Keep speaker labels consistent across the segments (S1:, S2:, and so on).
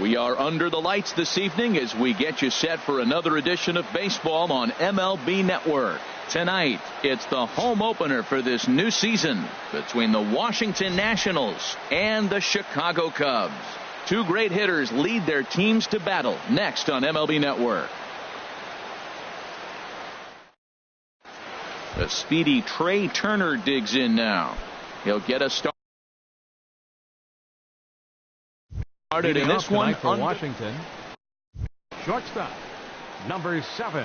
S1: We are under the lights this evening as we get you set for another edition of baseball on MLB Network. Tonight, it's the home opener for this new season between the Washington Nationals and the Chicago Cubs. Two great hitters lead their teams to battle next on MLB Network. The speedy Trey Turner digs in now. He'll get us started in this one
S2: for Washington. Shortstop, number 7.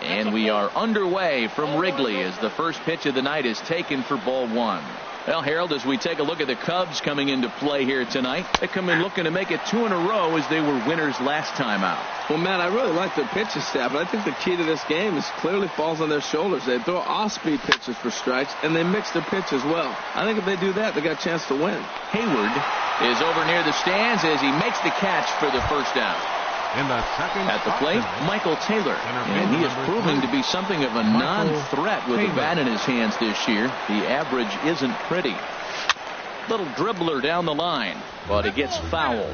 S1: And we are underway from Wrigley as the first pitch of the night is taken for ball 1. Well, Harold, as we take a look at the Cubs coming into play here tonight, they come in looking to make it 2 in a row as they were winners last time out.
S3: Well, Matt, I really like their pitching staff, but I think the key to this game is clearly falls on their shoulders. They throw off-speed pitches for strikes, and they mix their pitch as well. I think if they do that, they got a chance to win.
S1: Hayward is over near the stands as he makes the catch for the first out.
S2: In the second
S1: at the plate, Michael Taylor, and he is proving to be something of a non-threat with the bat in his hands this year. The average isn't pretty. Little dribbler down the line, but it gets fouled.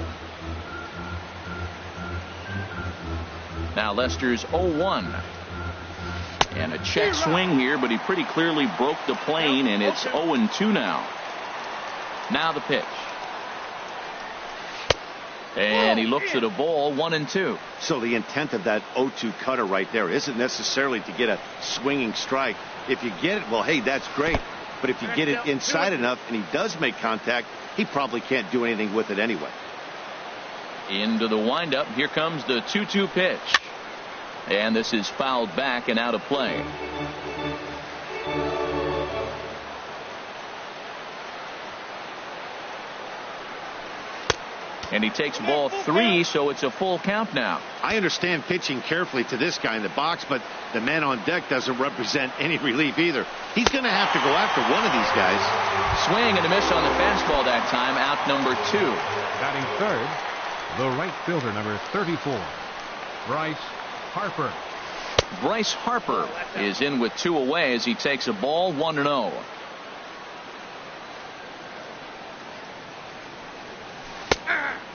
S1: Now Lester's 0-1. And a check swing here, but he pretty clearly broke the plane, and it's 0-2 now. Now the pitch. And he looks at a ball, 1-2.
S4: So the intent of that 0-2 cutter right there isn't necessarily to get a swinging strike. If you get it, well, hey, that's great. But if you get it inside enough and he does make contact, he probably can't do anything with it anyway.
S1: Into the windup. Here comes the 2-2 pitch. And this is fouled back and out of play. And he takes ball 3, so it's a full count now.
S4: I understand pitching carefully to this guy in the box, but the man on deck doesn't represent any relief either. He's going to have to go after one of these guys.
S1: Swing and a miss on the fastball that time. Out number 2.
S2: Batting third, the right fielder, number 34, Bryce Harper.
S1: Bryce Harper is in with 2 away as he takes a ball, 1-0.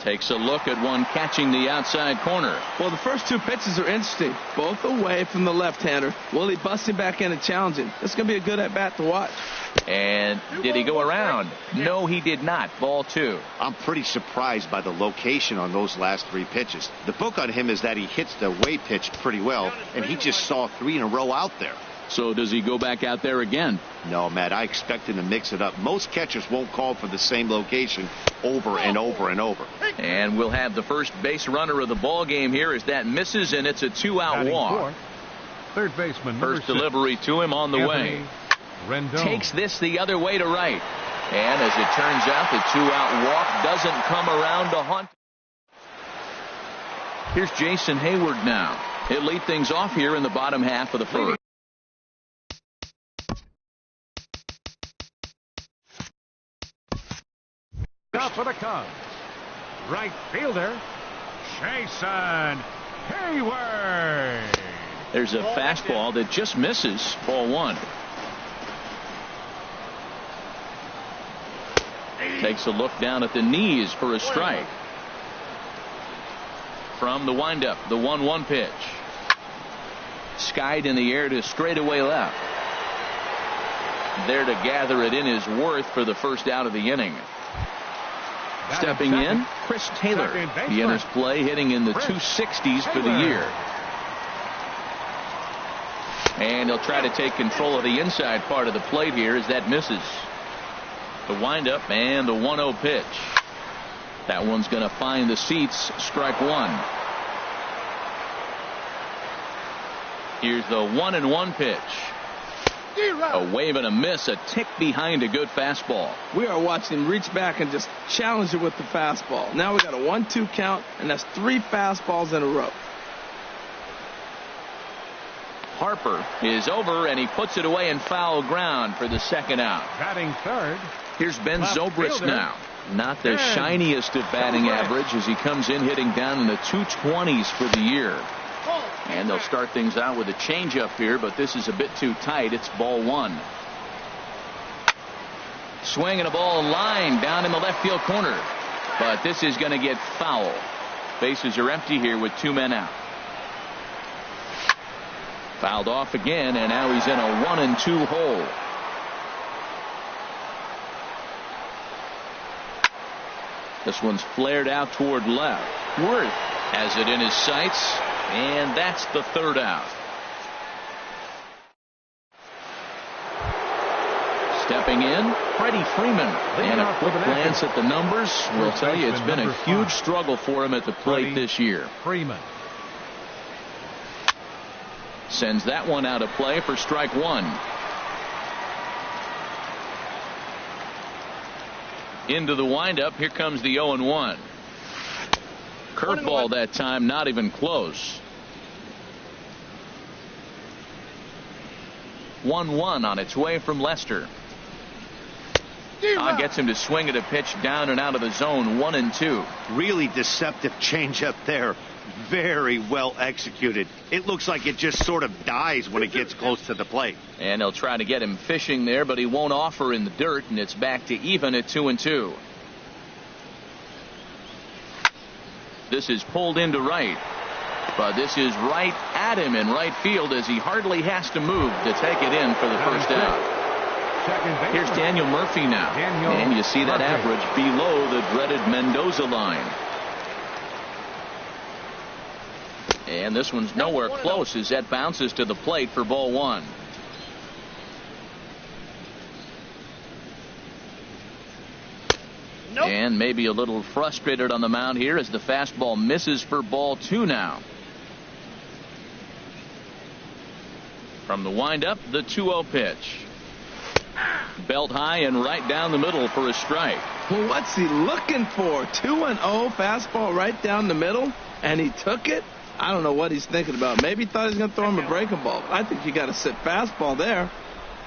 S1: Takes a look at one catching the outside corner.
S3: Well, the first 2 pitches are interesting. Both away from the left-hander. Will he bust him back in and challenge him? This is going to be a good at-bat to watch.
S1: And did he go around? No, he did not. Ball 2.
S4: I'm pretty surprised by the location on those last 3 pitches. The book on him is that he hits the away pitch pretty well, and he just saw 3 in a row out there.
S1: So does he go back out there again?
S4: No, Matt, I expect him to mix it up. Most catchers won't call for the same location over and over and over.
S1: And we'll have the first base runner of the ball game here as that misses, and it's a 2-out walk.
S2: Fourth, third baseman,
S1: first delivery to him on the way.
S2: Rendon
S1: takes this the other way to right. And as it turns out, the 2-out walk doesn't come around to hunt. Here's Jason Hayward now. He'll lead things off here in the bottom half of the first.
S2: Out for the Cubs, right fielder Jason Hayward.
S1: There's a fastball that just misses. Ball 1. Takes a look down at the knees for a strike. From the windup, the 1-1 pitch. Skied in the air to straightaway left. There to gather it in is Worth for the first out of the inning. Stepping in, Chris Taylor. He enters play hitting in the 260s for the year. And he'll try to take control of the inside part of the plate here as that misses. The windup and the 1-0 pitch. That one's going to find the seats. Strike 1. Here's the 1-1 pitch. A wave and a miss, a tick behind a good fastball.
S3: We are watching him reach back and just challenge it with the fastball. Now we got a 1-2 count, and that's 3 fastballs in a row.
S1: Harper is over, and he puts it away in foul ground for the second out.
S2: Batting third.
S1: Here's Ben Zobrist now. Not the shiniest of batting average as he comes in hitting down in the 220s for the year. And they'll start things out with a changeup here, but this is a bit too tight. It's ball 1. Swinging a ball line down in the left field corner. But this is going to get foul. Bases are empty here with 2 men out. Fouled off again, and now he's in a 1-2 hole. This one's flared out toward left. Worth has it in his sights, and that's the 3rd out. Stepping in, Freddie Freeman. And a quick glance at the numbers will tell you it's been a huge struggle for him at the plate this year.
S2: Freeman
S1: sends that one out of play for strike 1. Into the windup. Here comes the 0-1. Curveball that time, not even close. 1-1 on its way from Lester. Gets him to swing at a pitch down and out of the zone. 1-2.
S4: Really deceptive changeup there. Very well executed. It looks like it just sort of dies when it gets close to the plate.
S1: And they'll try to get him fishing there, but he won't offer in the dirt, and it's back to even at 2-2. This is pulled into right, but this is right at him in right field as he hardly has to move to take it in for the first out. Here's Daniel Murphy now, and you see that average below the dreaded Mendoza line. And this one's nowhere close as that bounces to the plate for ball 1. And maybe a little frustrated on the mound here as the fastball misses for ball 2 now. From the windup, the 2-0 pitch. Belt high and right down the middle for a strike.
S3: Well, what's he looking for? 2-0 fastball right down the middle, and he took it? I don't know what he's thinking about. Maybe he thought he was going to throw him a breaking ball. I think you got to sit fastball there.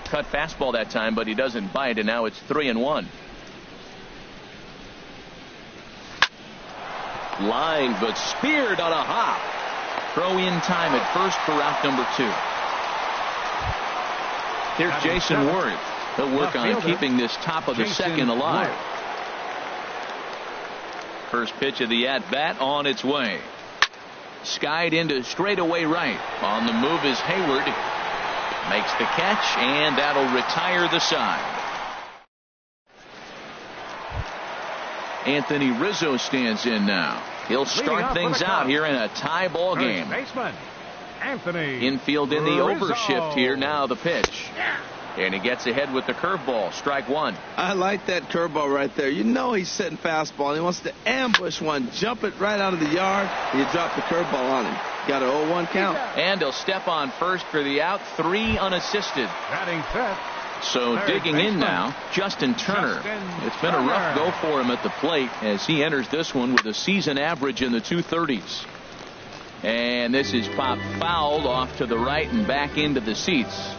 S1: Cut fastball that time, but he doesn't bite, and now it's 3-1. Line, but speared on a hop. Throw in time at first for out number 2. Here's Jason Worth. He'll work on keeping this top of the second alive. First pitch of the at-bat on its way. Skied into straightaway right. On the move is Hayward. Makes the catch, and that'll retire the side. Anthony Rizzo stands in now. He'll start things out here in a tie ball game. Infield in the overshift here. Now the pitch. And he gets ahead with the curveball. Strike 1.
S3: I like that curveball right there. You know he's setting fastball. He wants to ambush one, jump it right out of the yard, and you drop the curveball on him. Got an 0-1 count.
S1: And he'll step on first for the out. 3 unassisted. So digging in now, Justin Turner. It's been a rough go for him at the plate as he enters this one with a season average in the 230s. And this is popped fouled off to the right and back into the seats.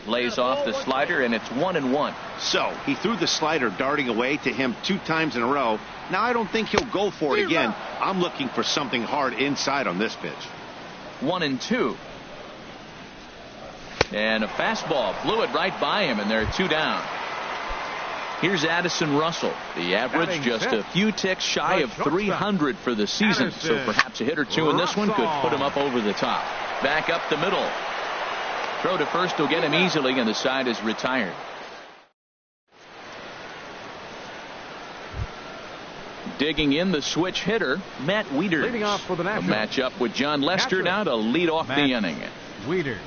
S1: Lays off the slider, and it's 1-1.
S4: So he threw the slider darting away to him 2 times in a row. Now I don't think he'll go for it again. I'm looking for something hard inside on this pitch.
S1: 1-2. And a fastball blew it right by him, and they're 2 down. Here's Addison Russell. The average just a few ticks shy of 300 for the season. So perhaps a hit or 2 in this one could put him up over the top. Back up the middle. Throw to first will get him easily, and the side is retired. Digging in the switch hitter, Matt Wieters.
S2: Leading off for the
S1: a matchup with John Lester now to lead off the inning.
S2: Wieters.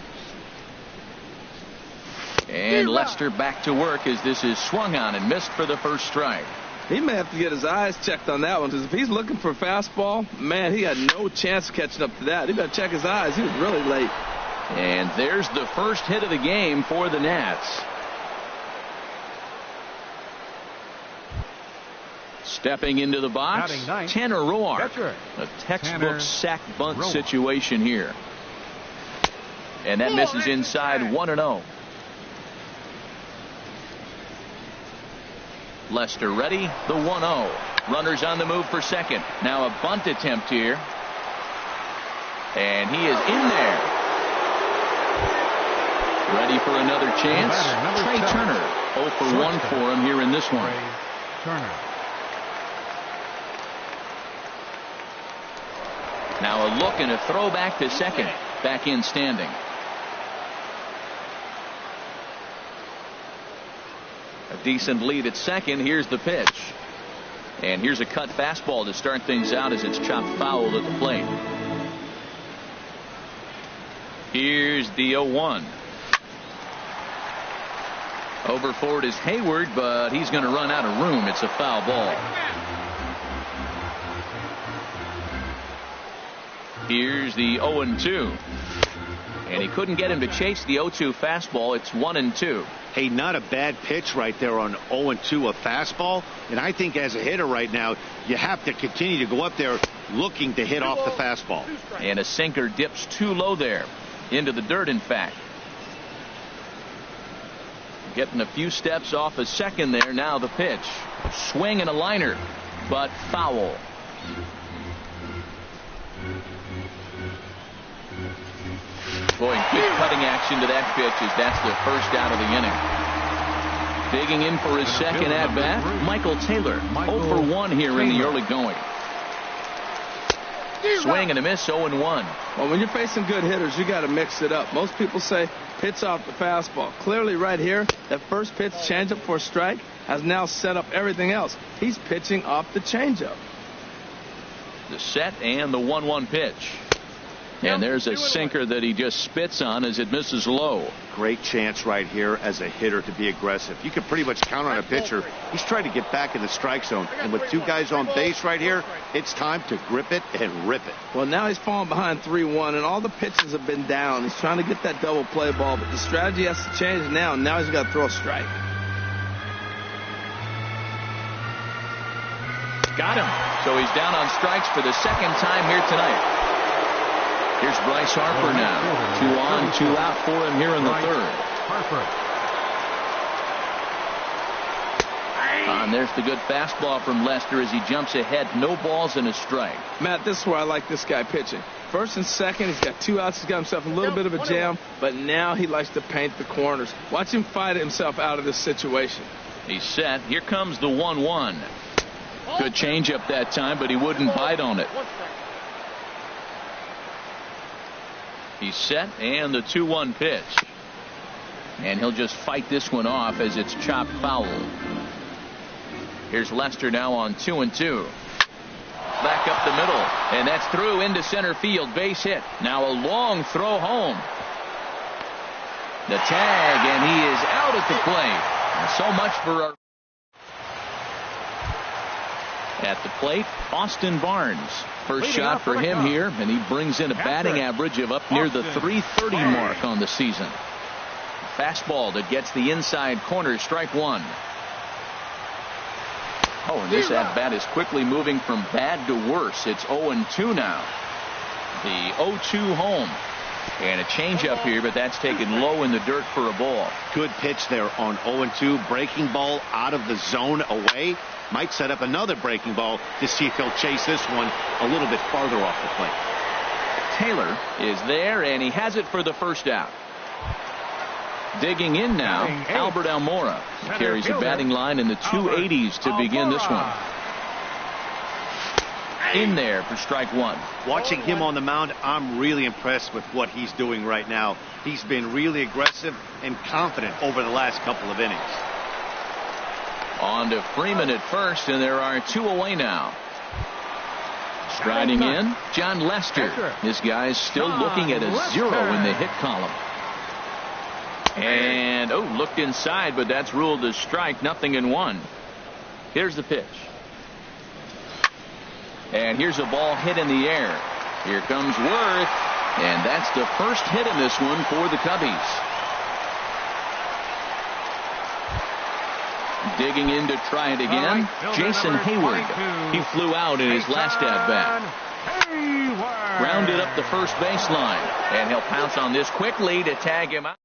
S1: And Lester back to work as this is swung on and missed for the first strike.
S3: He may have to get his eyes checked on that one, because if he's looking for a fastball, man, he had no chance of catching up to that. He better check his eyes. He was really late.
S1: And there's the first hit of the game for the Nats. Stepping into the box, Tanner Roark. A textbook sack bunt situation here. And that misses inside 1-0. Lester ready, the 1-0. Runners on the move for second. Now a bunt attempt here. And he is in there. Ready for another chance. Trey Turner. 0 for 1 for him here in this one.
S2: Turner.
S1: Now a look and a throw back to second. Back in standing. A decent lead at second. Here's the pitch. And here's a cut fastball to start things out as it's chopped foul at the plate. Here's the 0-1. Over for it is Hayward, but he's going to run out of room. It's a foul ball. Here's the 0-2. And he couldn't get him to chase the 0-2 fastball. It's 1-2.
S4: Hey, not a bad pitch right there on 0-2, a fastball. And I think as a hitter right now, you have to continue to go up there looking to hit off the fastball.
S1: And a sinker dips too low there. Into the dirt, in fact. Getting a few steps off a second there. Now the pitch. Swing and a liner, but foul. Boy, good cutting action to that pitch as that's the first out of the inning. Digging in for his second at-bat, Michael Taylor. 0 for 1 here in the early going. Swing and a miss, 0-1.
S3: Well, when you're facing good hitters, you got to mix it up. Most people say pitch off the fastball. Clearly right here, that first pitch changeup for a strike has now set up everything else. He's pitching off the changeup.
S1: The set and the 1-1 pitch. And there's a sinker that he just spits on as it misses low.
S4: Great chance right here as a hitter to be aggressive. You can pretty much count on a pitcher. He's trying to get back in the strike zone. And with two guys on base right here, it's time to grip it and rip it.
S3: Well, now he's falling behind 3-1, and all the pitches have been down. He's trying to get that double play ball, but the strategy has to change now. Now he's got to throw a strike.
S1: Got him. So he's down on strikes for the second time here tonight. Here's Bryce Harper now. 2 on, 2 out for him here in the third. And there's the good fastball from Lester as he jumps ahead. No balls and a strike.
S3: Matt, this is where I like this guy pitching. First and second, he's got 2 outs. He's got himself a little bit of a jam, but now he likes to paint the corners. Watch him fight himself out of this situation.
S1: He's set. Here comes the 1-1. Good changeup that time, but he wouldn't bite on it. He's set, and the 2-1 pitch. And he'll just fight this one off as it's chopped foul. Here's Lester now on 2-2. Back up the middle, and that's through into center field. Base hit. Now a long throw home. The tag, and he is out at the plate. And so much for our... At the plate, Austin Barnes. First shot for him here, and he brings in a batting average of up near the .330 mark on the season. Fastball that gets the inside corner, strike 1. Oh, and this at-bat is quickly moving from bad to worse. It's 0-2 now. The 0-2 home. And a changeup here, but that's taken low in the dirt for a ball.
S4: Good pitch there on 0-2. Breaking ball out of the zone away. Might set up another breaking ball to see if he'll chase this one a little bit farther off the plate.
S1: Taylor is there, and he has it for the first out. Digging in now, Albert Almora. He carries a batting line in the 280s to begin this one. In there for strike 1.
S4: Watching him on the mound, I'm really impressed with what he's doing right now. He's been really aggressive and confident over the last couple of innings.
S1: On to Freeman at first, and there are 2 away now. Striding in, John Lester. This guy's still looking at a 0 in the hit column. And, looked inside, but that's ruled a strike, 0-1. Here's the pitch. And here's a ball hit in the air. Here comes Worth, and that's the first hit in this one for the Cubbies. Digging in to try it again, Jason Hayward. He flew out in his last at-bat. Rounded up the first baseline, and he'll pounce on this quickly to tag him out.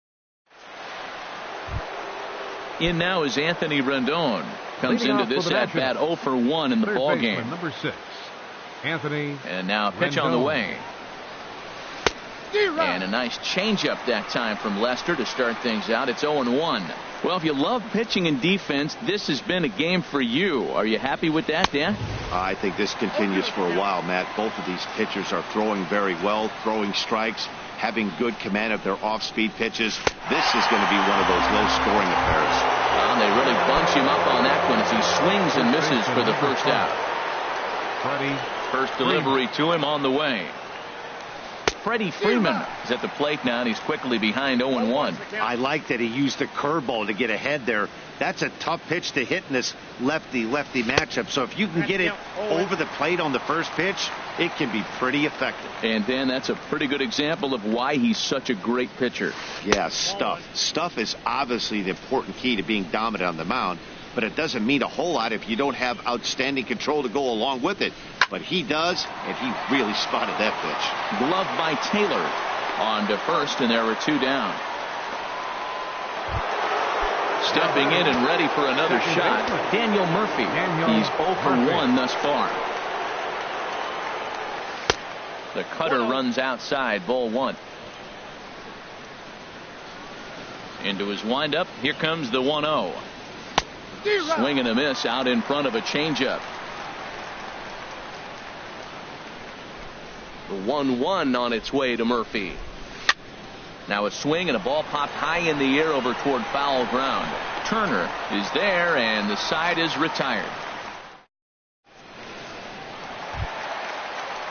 S1: In now is Anthony Rendon. Comes into this at-bat 0 for 1 in the ball game.
S2: Number 6, Anthony.
S1: And now a pitch on the way. And a nice changeup that time from Lester to start things out. It's 0-1. Well, if you love pitching and defense, this has been a game for you. Are you happy with that, Dan?
S4: I think this continues for a while, Matt. Both of these pitchers are throwing very well, throwing strikes, having good command of their off-speed pitches. This is going to be one of those low-scoring affairs.
S1: Well, they really bunch him up on that one as he swings and misses for the first out. First delivery to him on the way. Freddie Freeman is at the plate now, and he's quickly behind 0-1.
S4: I like that he used the curveball to get ahead there. That's a tough pitch to hit in this lefty-lefty matchup. So if you can get it over the plate on the first pitch, it can be pretty effective.
S1: And Dan, that's a pretty good example of why he's such a great pitcher.
S4: Yeah, stuff. Stuff is obviously the important key to being dominant on the mound, but it doesn't mean a whole lot if you don't have outstanding control to go along with it. But he does, and he really spotted that pitch.
S1: Glove by Taylor on to first, and there were two down. Stepping in and ready for another shot, Daniel Murphy. He's 0 for 1 thus far. The cutter runs outside, ball 1. Into his windup, here comes the 1-0. Swing and a miss out in front of a changeup. The 1-1 on its way to Murphy. Now a swing and a ball popped high in the air over toward foul ground. Turner is there, and the side is retired.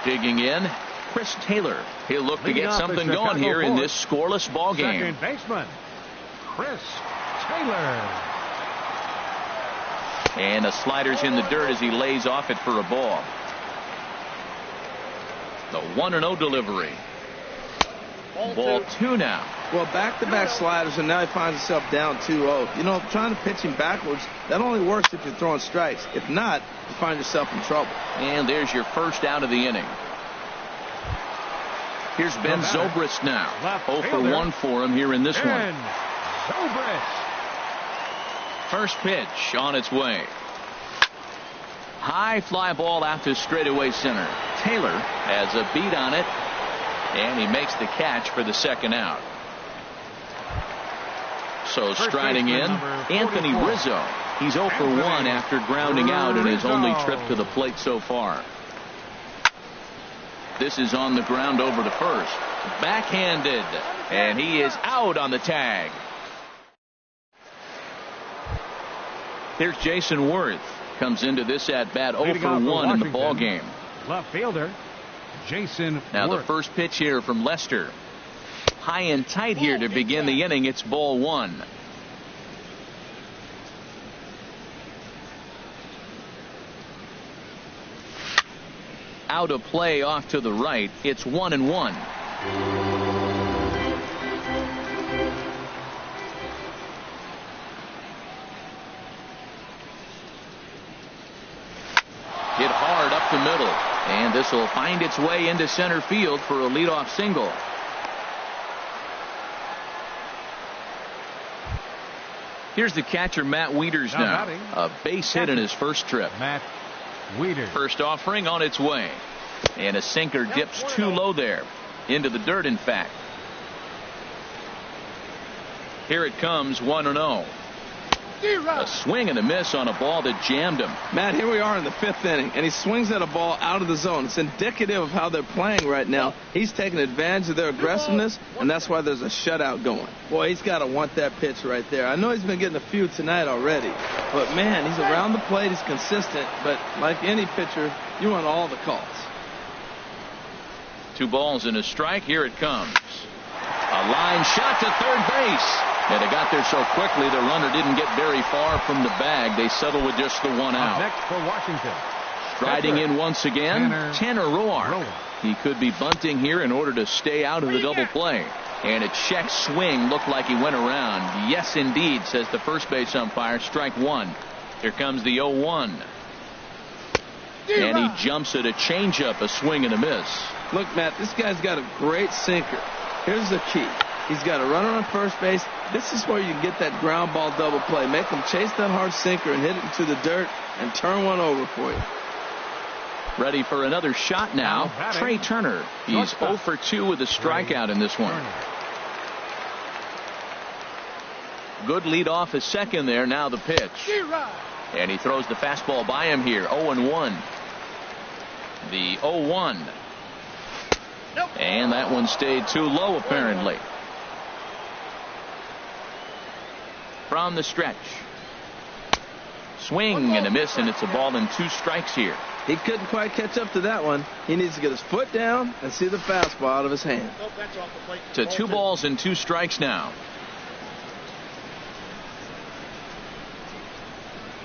S1: Digging in, Chris Taylor. He'll look to get something going here in this scoreless ball game.
S2: Second baseman, Chris Taylor.
S1: And a slider's in the dirt as he lays off it for a ball. The 1-0 delivery. Ball 2 now.
S3: Well, back-to-back sliders, and now he finds himself down 2-0. You know, trying to pitch him backwards, that only works if you're throwing strikes. If not, you find yourself in trouble.
S1: And there's your first out of the inning. Here's Ben Zobrist now. 0 for 1 for him here in this one.
S2: Zobrist.
S1: First pitch on its way. High fly ball out to straightaway center. Taylor has a beat on it, and he makes the catch for the second out. So striding in, Anthony Rizzo. He's 0 for 1 after grounding out in his only trip to the plate so far. This is on the ground over to first. Backhanded, and he is out on the tag. Here's Jason Worth. Comes into this at bat 0 for 1 in the ball game.
S2: Left fielder Jason
S1: Now
S2: Worth.
S1: the first pitch here from Lester. High and tight here to begin the inning. It's ball 1. Out of play off to the right. It's 1-1. Hit hard up the middle, and this will find its way into center field for a leadoff single. Here's the catcher, Matt Wieters now. A base hit in his first trip.
S2: Matt Wieters.
S1: First offering on its way, and a sinker dips too low there, into the dirt in fact. Here it comes, 1-0. A swing and a miss on a ball that jammed him.
S3: Matt, here we are in the 5th inning, and he swings at a ball out of the zone. It's indicative of how they're playing right now. He's taking advantage of their aggressiveness, and that's why there's a shutout going. Boy, he's got to want that pitch right there. I know he's been getting a few tonight already, but, man, he's around the plate. He's consistent, but like any pitcher, you want all the calls.
S1: 2 balls and a strike. Here it comes. A line shot to third base. And they got there so quickly the runner didn't get very far from the bag. They settled with just the 1 out.
S2: Next for Washington.
S1: Striding in once again, Tanner Roark. He could be bunting here in order to stay out of the double play. And a check swing looked like he went around. Yes, indeed, says the first base umpire. Strike 1. Here comes the 0-1. And he jumps at a changeup, a swing and a miss.
S3: Look, Matt, this guy's got a great sinker. Here's the key. He's got a runner on first base. This is where you get that ground ball double play. Make him chase that hard sinker and hit it into the dirt and turn one over for you.
S1: Ready for another shot now. Trey Turner. He's 0 for 2 with a strikeout in this one. Good lead off his second there. Now the pitch. And he throws the fastball by him here. 0-1. The 0-1. And that one stayed too low apparently. From the stretch. Swing and a miss, and it's a ball and 2 strikes here.
S3: He couldn't quite catch up to that one. He needs to get his foot down and see the fastball out of his hand.
S1: To 2 balls and 2 strikes now.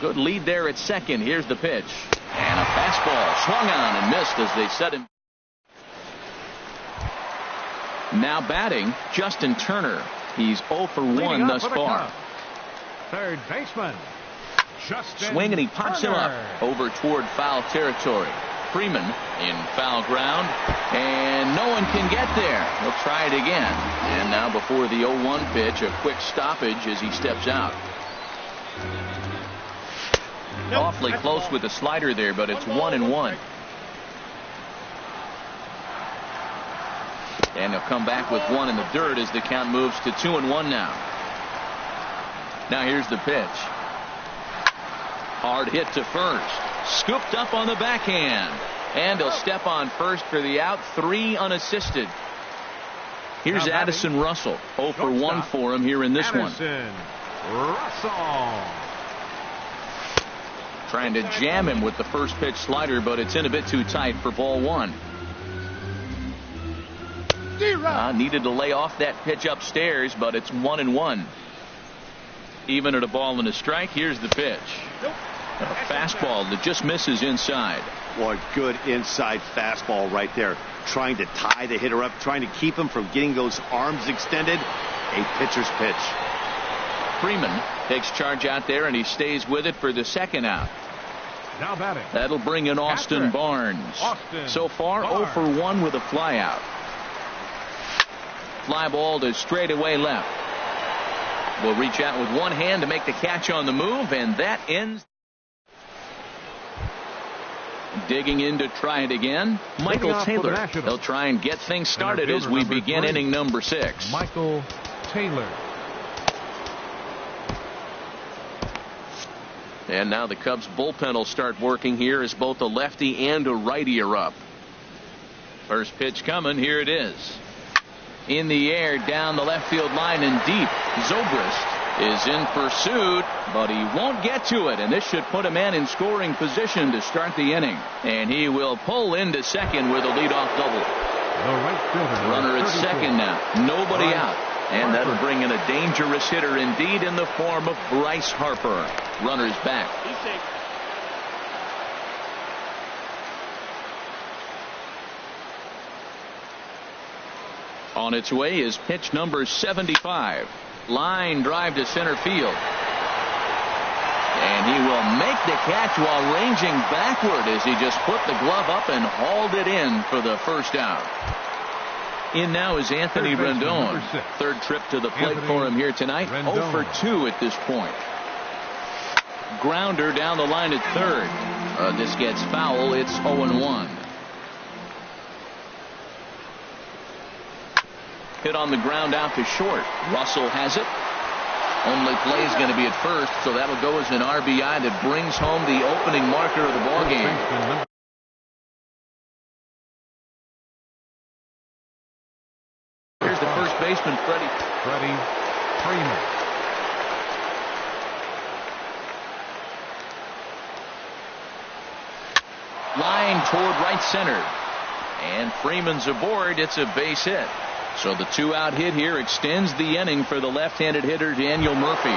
S1: Good lead there at second. Here's the pitch. And a fastball swung on and missed as they set him. Now batting, Justin Turner. He's 0 for 1 thus far.
S2: Third baseman.
S1: Swing and he pops him up over toward foul territory. Freeman in foul ground, and no one can get there. He'll try it again. And now before the 0-1 pitch, a quick stoppage as he steps out. Awfully close with the slider there, but it's 1-1. And he'll come back with 1 in the dirt as the count moves to 2-1 now. Now here's the pitch. Hard hit to first. Scooped up on the backhand. And he'll step on first for the out. 3 unassisted. Here's Addison Russell. 0 for 1 for him here in this one.
S2: Russell.
S1: Trying to jam him with the first pitch slider, but it's in a bit too tight for ball 1. Needed to lay off that pitch upstairs, but it's 1-1. Even at a ball and a strike. Here's the pitch. A fastball that just misses inside.
S4: Boy, good inside fastball right there. Trying to tie the hitter up, trying to keep him from getting those arms extended. A pitcher's pitch.
S1: Freeman takes charge out there, and he stays with it for the second out.
S2: Now batting.
S1: That'll bring in Austin Barnes. So far, 0 for 1 with a flyout. Fly ball to straightaway left. Will reach out with one hand to make the catch on the move, and that ends. Digging in to try it again, Michael Taylor. He'll try and get things started as we begin inning number 6.
S2: Michael Taylor.
S1: And now the Cubs bullpen will start working here as both a lefty and a righty are up. First pitch coming. Here it is. In the air, down the left field line and deep. Zobrist is in pursuit, but he won't get to it, and this should put a man in scoring position to start the inning. And he will pull into second with a leadoff double.
S2: The right fielder.
S1: Runner at second now. Nobody out. And that'll bring in a dangerous hitter indeed in the form of Bryce Harper. Runner's back. On its way is pitch number 75. Line drive to center field. And he will make the catch while ranging backward as he just put the glove up and hauled it in for the first out. In now is Anthony Rendon. Third trip to the plate for him here tonight. 0 for 2 at this point. Grounder down the line at third. This gets foul. It's 0-1. Hit on the ground out to short. Russell has it. Only play is going to be at first, so that'll go as an RBI that brings home the opening marker of the ballgame. Here's the first baseman, Freddie
S2: Freeman.
S1: Line toward right center. And Freeman's aboard. It's a base hit. So the 2-out hit here extends the inning for the left-handed hitter Daniel Murphy.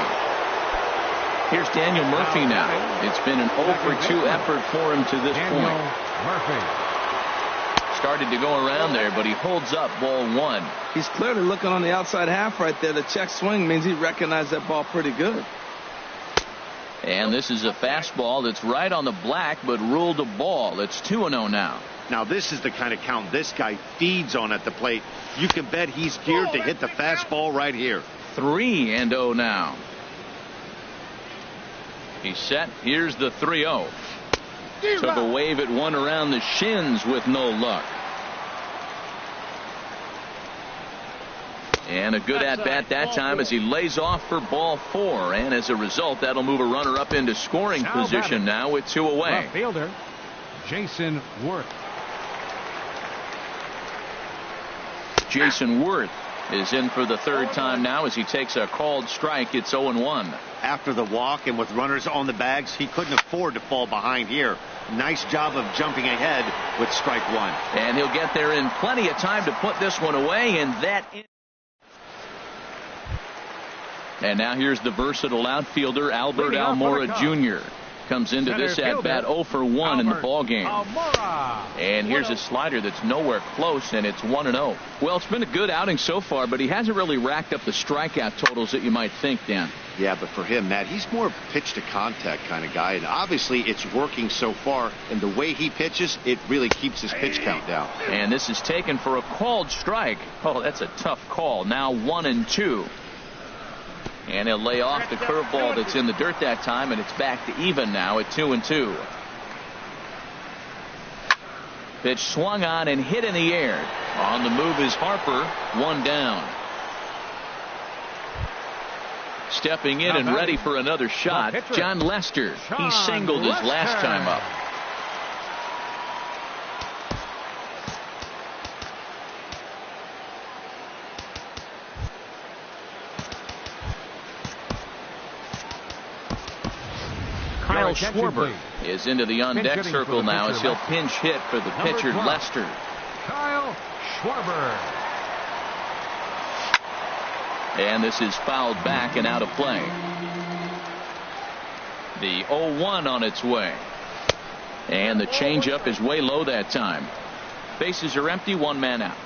S1: Here's Daniel Murphy now. It's been an 0 for 2 effort for him to this point.
S2: Murphy
S1: started to go around there, but he holds up ball 1.
S3: He's clearly looking on the outside half right there. The check swing means he recognized that ball pretty good.
S1: And this is a fastball that's right on the black, but ruled a ball. It's 2-0 now.
S4: Now this is the kind of count this guy feeds on at the plate. You can bet he's geared to hit the fastball right here.
S1: 3-0 now. He's set. Here's the 3-0. Took a wave at one around the shins with no luck. And a good at-bat that time as he lays off for ball 4. And as a result, that'll move a runner up into scoring position now with 2 away.
S2: Left fielder, Jason Worth.
S1: Jason Worth is in for the 3rd time now as he takes a called strike. It's 0-1.
S4: After the walk and with runners on the bags, he couldn't afford to fall behind here. Nice job of jumping ahead with strike 1.
S1: And he'll get there in plenty of time to put this one away, and that. And now here's the versatile outfielder Albert Almora Jr. Comes into this at-bat 0 for 1 in the ballgame. And here's a slider that's nowhere close, and it's 1-0. Well, it's been a good outing so far, but he hasn't really racked up the strikeout totals that you might think, Dan.
S4: Yeah, but for him, Matt, he's more pitch-to-contact kind of guy, and obviously it's working so far, and the way he pitches, it really keeps his pitch count down.
S1: And this is taken for a called strike. Oh, that's a tough call. Now 1-2. And he'll lay off the curveball that's in the dirt that time, and it's back to even now at 2-2. Pitch swung on and hit in the air. On the move is Harper. 1 down. Stepping in and ready for another shot, John Lester. He singled his last time up. Kyle Schwarber is into the on-deck circle now as he'll pinch hit for the pitcher Lester.
S2: Kyle Schwarber.
S1: And this is fouled back and out of play. The 0-1 on its way. And the changeup is way low that time. Bases are empty, 1 man out.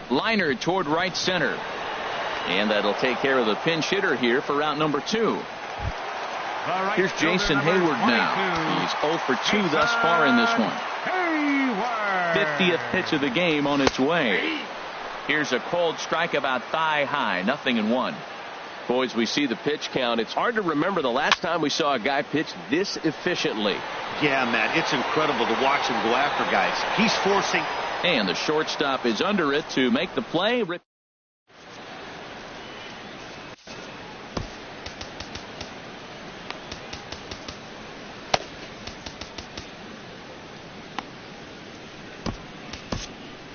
S1: Liner toward right center. And that'll take care of the pinch hitter here for route number 2. Here's Jason Hayward now. He's 0 for 2 thus far in this one. 50th pitch of the game on its way. Here's a cold strike about thigh high. 0-1. Boys, we see the pitch count. It's hard to remember the last time we saw a guy pitch this efficiently.
S4: Yeah, Matt, it's incredible to watch him go after guys. He's forcing.
S1: And the shortstop is under it to make the play.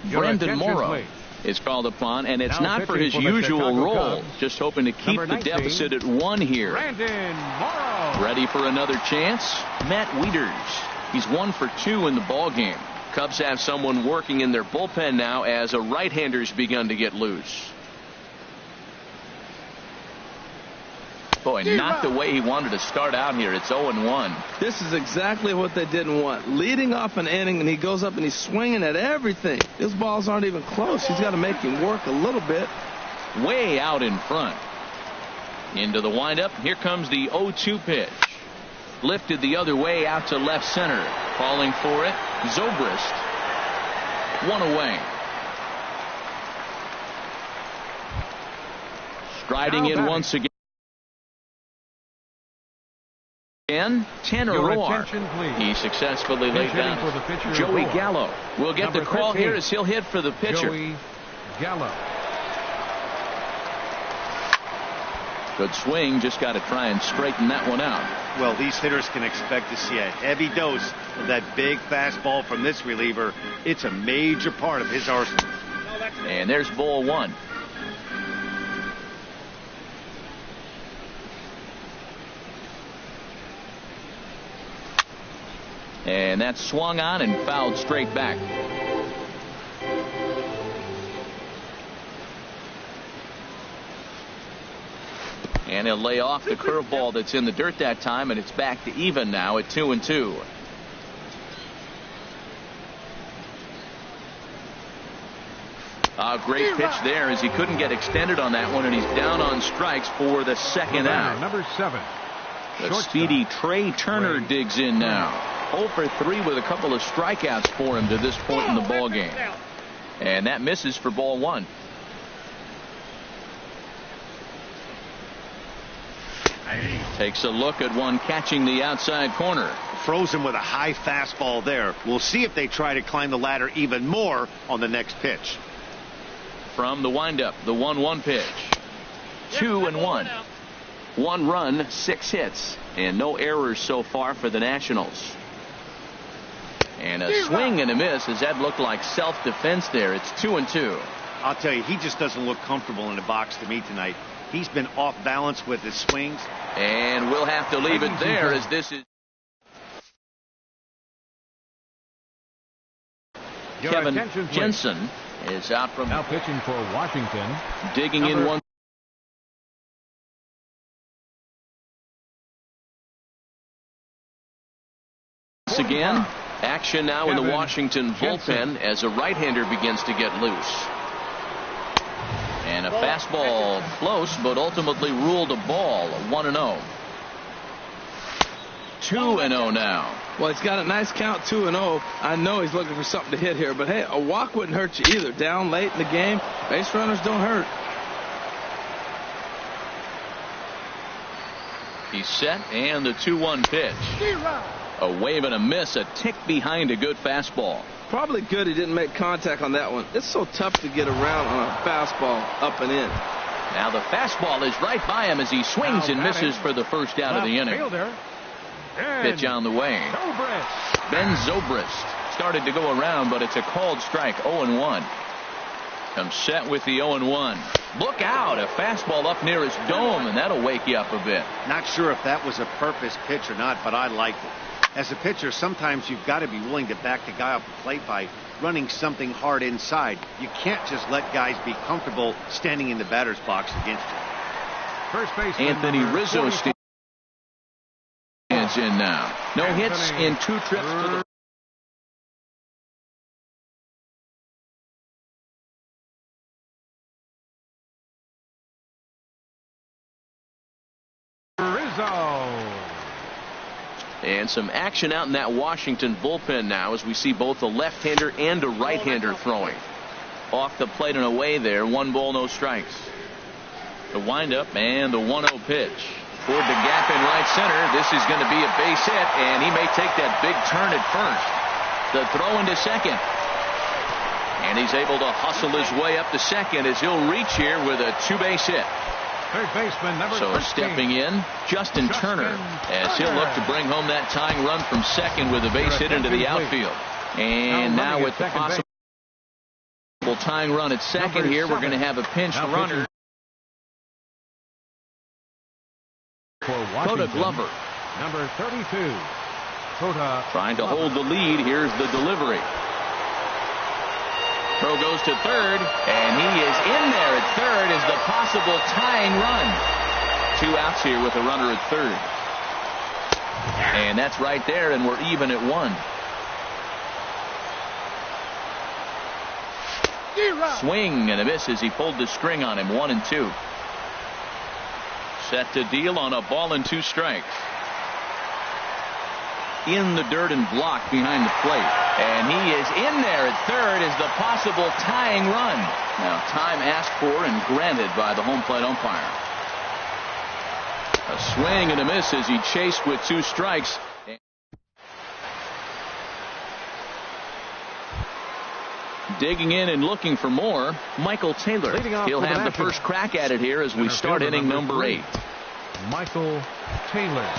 S1: Brendan Morrow is called upon, and it's not for his usual role. Just hoping to keep the deficit at 1 here. Ready for another chance? Matt Wieters. He's 1 for 2 in the ballgame. Cubs have someone working in their bullpen now as a right-hander's begun to get loose. Boy, not the way he wanted to start out here. It's 0-1.
S3: This is exactly what they didn't want. Leading off an inning, and he goes up and he's swinging at everything. His balls aren't even close. He's got to make him work a little bit.
S1: Way out in front. Into the windup. Here comes the 0-2 pitch. Lifted the other way out to left center. Calling for it, Zobrist. 1 away. Striding in once again. Tanner Roar. He successfully laid down Joey Gallo. We'll get the call here as he'll hit for the pitcher.
S2: Joey Gallo.
S1: Good swing. Just got to try and straighten that one out.
S4: Well, these hitters can expect to see a heavy dose of that big fastball from this reliever. It's a major part of his arsenal.
S1: And there's ball 1. And that's swung on and fouled straight back. And he'll lay off the curveball that's in the dirt that time, and it's back to even now at 2-2. A great pitch there as he couldn't get extended on that one, and he's down on strikes for the second out.
S2: Number 7.
S1: The speedy Trey Turner digs in now. 0 for 3 with a couple of strikeouts for him to this point in the ballgame. And that misses for ball 1. Takes a look at one catching the outside corner.
S4: Froze him with a high fastball there. We'll see if they try to climb the ladder even more on the next pitch.
S1: From the windup, the 1-1 pitch. 2-1. 1 run, 6 hits, and no errors so far for the Nationals. And a swing and a miss, as that looked like self-defense there. It's 2-2.
S4: I'll tell you, he just doesn't look comfortable in the box to me tonight. He's been off balance with his swings.
S1: And we'll have to leave it there, as this is Kevin Jensen is out from
S2: now pitching for Washington.
S1: Digging in one. Again, action now in the Washington bullpen as a right-hander begins to get loose. And a fastball close, but ultimately ruled a ball. 1-0. 2-0 now.
S3: Well, he's got a nice count, 2-0. I know he's looking for something to hit here, but hey, a walk wouldn't hurt you either. Down late in the game, base runners don't hurt.
S1: He's set, and the 2-1 pitch. A wave and a miss, a tick behind a good fastball.
S3: Probably good he didn't make contact on that one. It's so tough to get around on a fastball up and in.
S1: Now the fastball is right by him as he swings and misses for the first out of the inning. Pitch on the way. Ben Zobrist started to go around, but it's a called strike. 0-1. Comes set with the 0-1. Look out, a fastball up near his dome, and that'll wake you up a bit.
S4: Not sure if that was a purpose pitch or not, but I liked it. As a pitcher, sometimes you've got to be willing to back the guy off the plate by running something hard inside. You can't just let guys be comfortable standing in the batter's box against you.
S2: First base
S1: Anthony Rizzo stands in now. No hits in 2 trips to the And some action out in that Washington bullpen now as we see both a left-hander and a right-hander throwing. Off the plate and away there. 1 ball, no strikes. The windup and the 1-0 pitch. Toward the gap in right center. This is going to be a base hit, and he may take that big turn at first. The throw into second. And he's able to hustle his way up to second as he'll reach here with a 2-base hit.
S2: Third baseman number 13.
S1: Stepping in, Justin Turner, as he'll look to bring home that tying run from second with a base hit into the outfield. And now with the possible tying run at second here, we're going to have a pinch runner. Coda Glover.
S2: Number 32. Coda
S1: trying to hold the lead. Here's the delivery. Throw goes to third, and he is in there at third as the possible tying run. 2 outs here with a runner at third. And that's right there, and we're even at 1. Swing and a miss as he pulled the string on him. 1-2. Set to deal on a ball and 2 strikes. In the dirt and blocked behind the plate. And he is in there at third as the possible tying run. Now time asked for and granted by the home plate umpire. A swing and a miss as he chased with 2 strikes. Digging in and looking for more, Michael Taylor. He'll have the first crack at it here as we start inning number 8.
S2: Michael Taylor.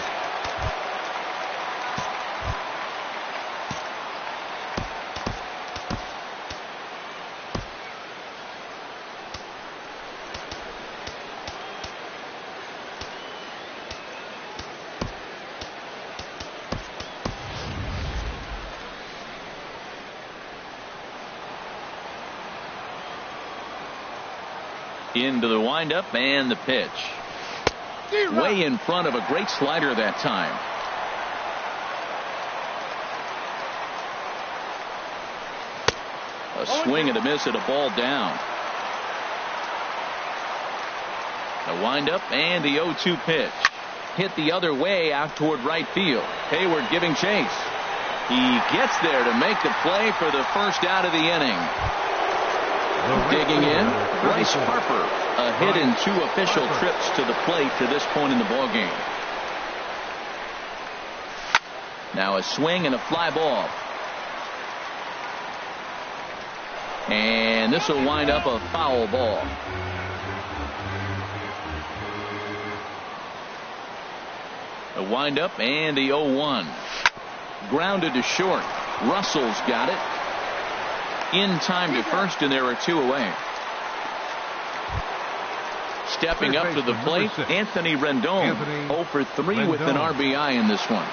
S1: Into the windup and the pitch. Way in front of a great slider that time. A swing and a miss at a ball down. The windup and the 0-2 pitch. Hit the other way out toward right field. Hayward giving chase. He gets there to make the play for the first out of the inning. Digging in, Bryce Harper. A hit in 2 official trips to the plate to this point in the ballgame. Now a swing and a fly ball. And this will wind up a foul ball. The windup and the 0-1. Grounded to short. Russell's got it. In time to first, and there are two away. Stepping up to the plate, Anthony Rendon. 0 for 3 with an RBI in this one.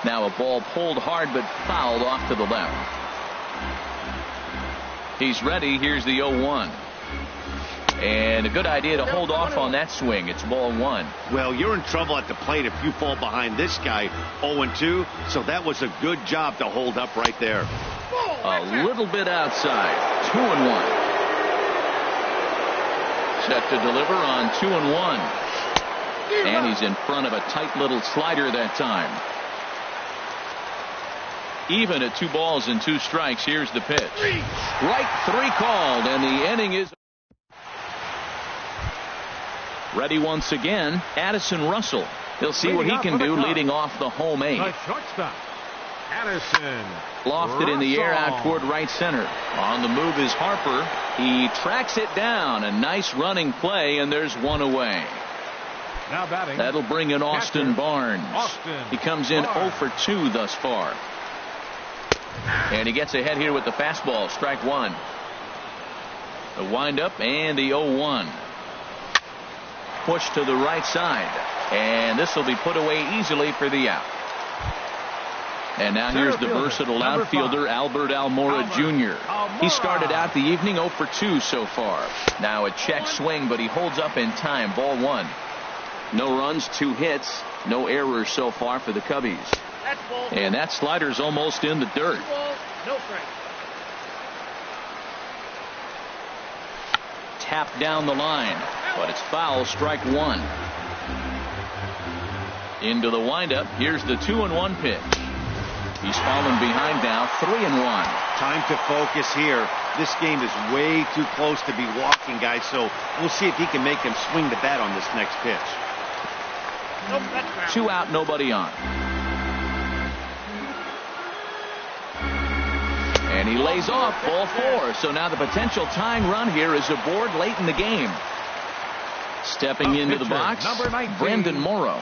S1: Now a ball pulled hard but fouled off to the left. He's ready. Here's the 0-1. And a good idea to hold off on that swing. It's ball 1.
S4: Well, you're in trouble at the plate if you fall behind this guy 0-2. So that was a good job to hold up right there.
S1: A little bit outside. 2-1. Set to deliver on 2-1. And he's in front of a tight little slider that time. Even at 2 balls and 2 strikes. Here's the pitch. Strike 3 called, and the inning is ready once again. Addison Russell. He'll see what he can do leading off the home 8.
S2: The shortstop, Addison
S1: Lofted in the air out toward right center. On the move is Harper. He tracks it down. A nice running play, and there's 1 away.
S2: Now batting.
S1: That'll bring in Austin Barnes.
S2: Austin
S1: He comes in 0 for 2 thus far. And he gets ahead here with the fastball. Strike 1. The windup and the 0-1. Push to the right side. And this will be put away easily for the out. And now here's the versatile outfielder, Albert Almora Jr. He started out the evening 0 for 2 so far. Now a check swing, but he holds up in time. Ball 1. No runs, 2 hits, no errors so far for the Cubbies. And that slider's almost in the dirt.
S5: No strike.
S1: Tapped down the line, but it's foul. Strike 1. Into the windup. Here's the 2-1 pitch. He's fallen behind now. 3-1.
S4: Time to focus here. This game is way too close to be walking, guys. So we'll see if he can make him swing the bat on this next pitch.
S5: Nope, that's foul.
S1: 2 out, nobody on. And he lays off ball 4. So now the potential tying run here is aboard late in the game. Stepping into the box, Brandon Morrow.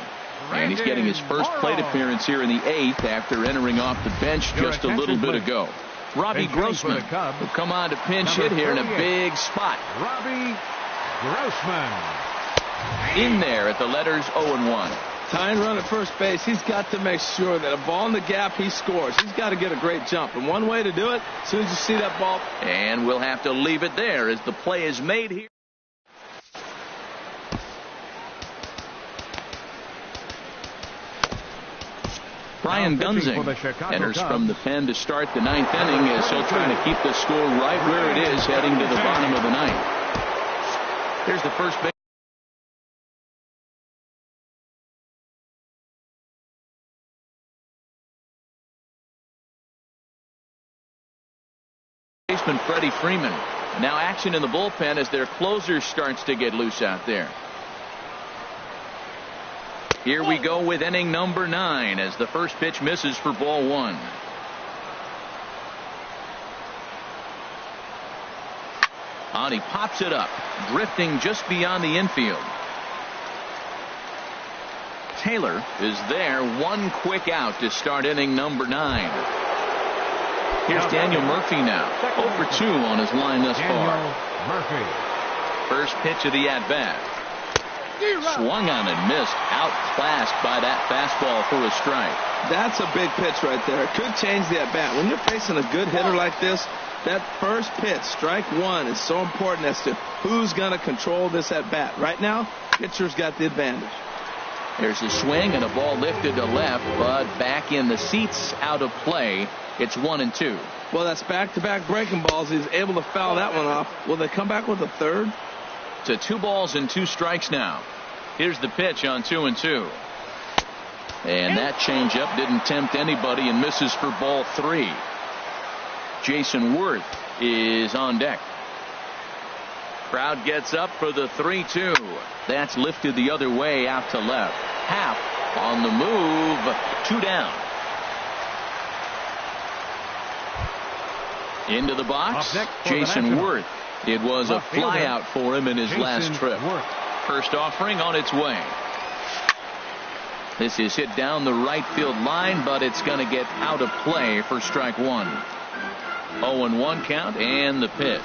S1: And he's getting his first plate appearance here in the 8th after entering off the bench just a little bit ago. Robbie Grossman will come on to pinch hit here in a big spot.
S2: Robbie Grossman.
S1: In there at the letters 0-1.
S3: Tying run at first base. He's got to make sure that a ball in the gap he scores. He's got to get a great jump. And one way to do it, as soon as you see that ball.
S1: And we'll have to leave it there as the play is made here. Brian Gunzing enters from the pen to start the 9th inning as he'll try to keep the score right where it is heading to the bottom of the 9th. Here's the first base. Baseman Freddie Freeman. And now action in the bullpen as their closer starts to get loose out there. Here we go with inning number 9 as the first pitch misses for ball 1. And he pops it up, drifting just beyond the infield. Taylor is there, 1 quick out to start inning number 9. Here's Daniel Murphy now, 0 for 2 on his line thus far.
S2: Murphy.
S1: First pitch of the at-bat. Swung on and missed, outclassed by that fastball for a strike.
S3: That's a big pitch right there. It could change the at-bat. When you're facing a good hitter like this, that first pitch, strike 1, is so important as to who's going to control this at-bat. Right now, pitcher's got the advantage.
S1: There's a swing and a ball lifted to left, but back in the seats, out of play. It's 1-2.
S3: Well, that's back-to-back breaking balls. He's able to foul that one off. Will they come back with a third?
S1: To 2 balls and 2 strikes now. Here's the pitch on 2-2. And that changeup didn't tempt anybody and misses for ball 3. Jason Worth is on deck. Crowd gets up for the 3-2. That's lifted the other way out to left. Half On the move, 2 down. Into the box, Jason Worth. It was a flyout for him in his last trip. First offering on its way. This is hit down the right field line, but it's going to get out of play for strike 1. 0-1 count and the pitch.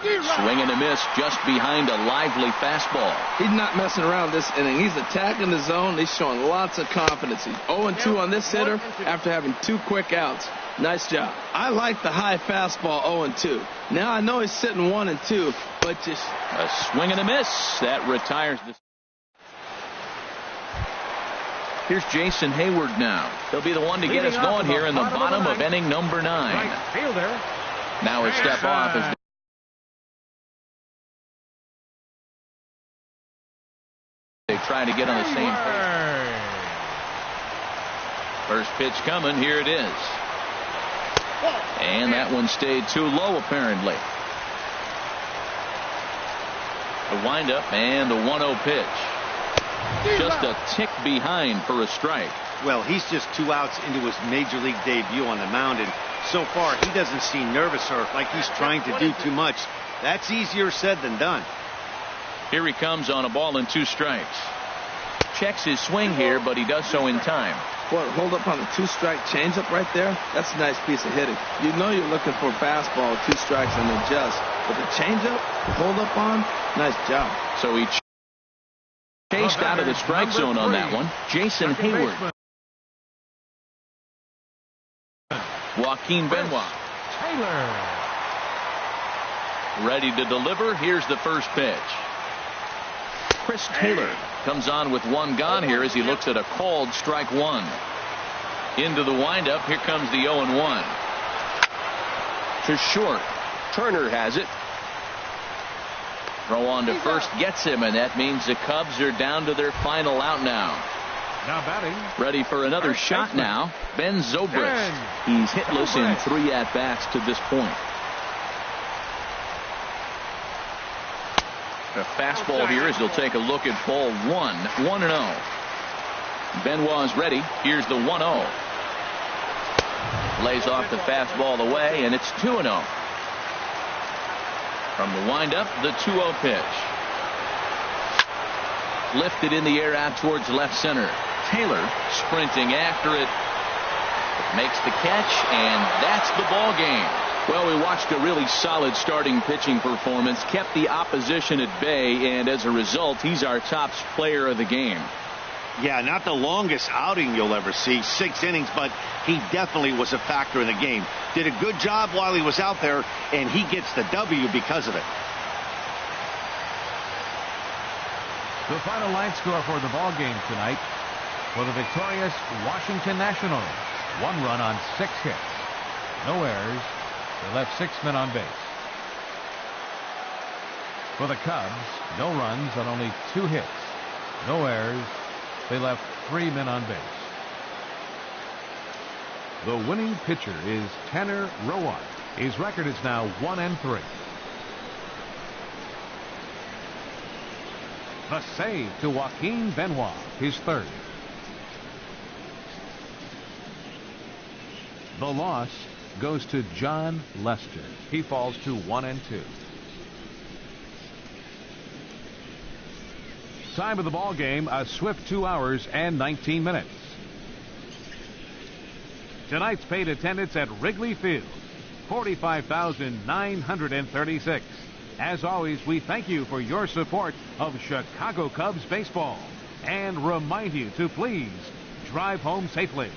S1: Swing and a miss just behind a lively fastball.
S3: He's not messing around this inning. He's attacking the zone. He's showing lots of confidence. He's 0-2 on this hitter after having 2 quick outs. Nice job. I like the high fastball 0-2. Now I know he's sitting 1-2, but just
S1: a swing and a miss that retires the. Here's Jason Hayward now. He'll be the one to get us going here in the bottom of inning number 9.
S2: Right fielder.
S1: Now a step off as they try to get on the same page. First pitch coming. Here it is. And that one stayed too low, apparently. The windup and the 1-0 pitch. Just a tick behind for a strike.
S4: Well, he's just 2 outs into his major league debut on the mound, and so far he doesn't seem nervous or like he's trying to do too much. That's easier said than done.
S1: Here he comes on a ball and 2 strikes. Checks his swing here, but he does so in time.
S3: Boy, hold up on a 2-strike changeup right there. That's a nice piece of hitting. You know you're looking for a fastball with 2 strikes and adjust. But the changeup, hold up on, nice job.
S1: So he chased out of the strike zone on that one. Jason Hayward. Joaquin Benoit.
S2: Taylor.
S1: Ready to deliver. Here's the first pitch. Chris Taylor comes on with 1 gone here as he looks at a called strike 1. Into the windup. Here comes the 0-1. To short. Turner has it. Throw on to first gets him, and that means the Cubs are down to their final out now.
S2: Now batting.
S1: Ready for another shot now. Ben Zobrist. He's hitless in 3 at-bats to this point. A fastball here as he'll take a look at ball 1. 1-0. Benoit's ready. Here's the 1-0. Lays off the fastball away, and it's 2-0. From the windup, the 2-0 pitch. Lifted in the air out towards left center. Taylor sprinting after it. Makes the catch, and that's the ball game. Well, we watched a really solid starting pitching performance, kept the opposition at bay, and as a result, he's our top player of the game.
S4: Yeah, not the longest outing you'll ever see, 6 innings, but he definitely was a factor in the game. Did a good job while he was out there, and he gets the W because of it.
S2: The final line score for the ball game tonight for the victorious Washington Nationals. 1 run on 6 hits. No errors. They left 6 men on base. For the Cubs, no runs on only 2 hits. No errors. They left 3 men on base. The winning pitcher is Tanner Roark. His record is now 1-3. The save to Joaquin Benoit, his 3rd. The loss goes to John Lester. He falls to 1-2. Time of the ball game, a swift 2 hours and 19 minutes. Tonight's paid attendance at Wrigley Field, 45,936. As always, we thank you for your support of Chicago Cubs baseball and remind you to please drive home safely.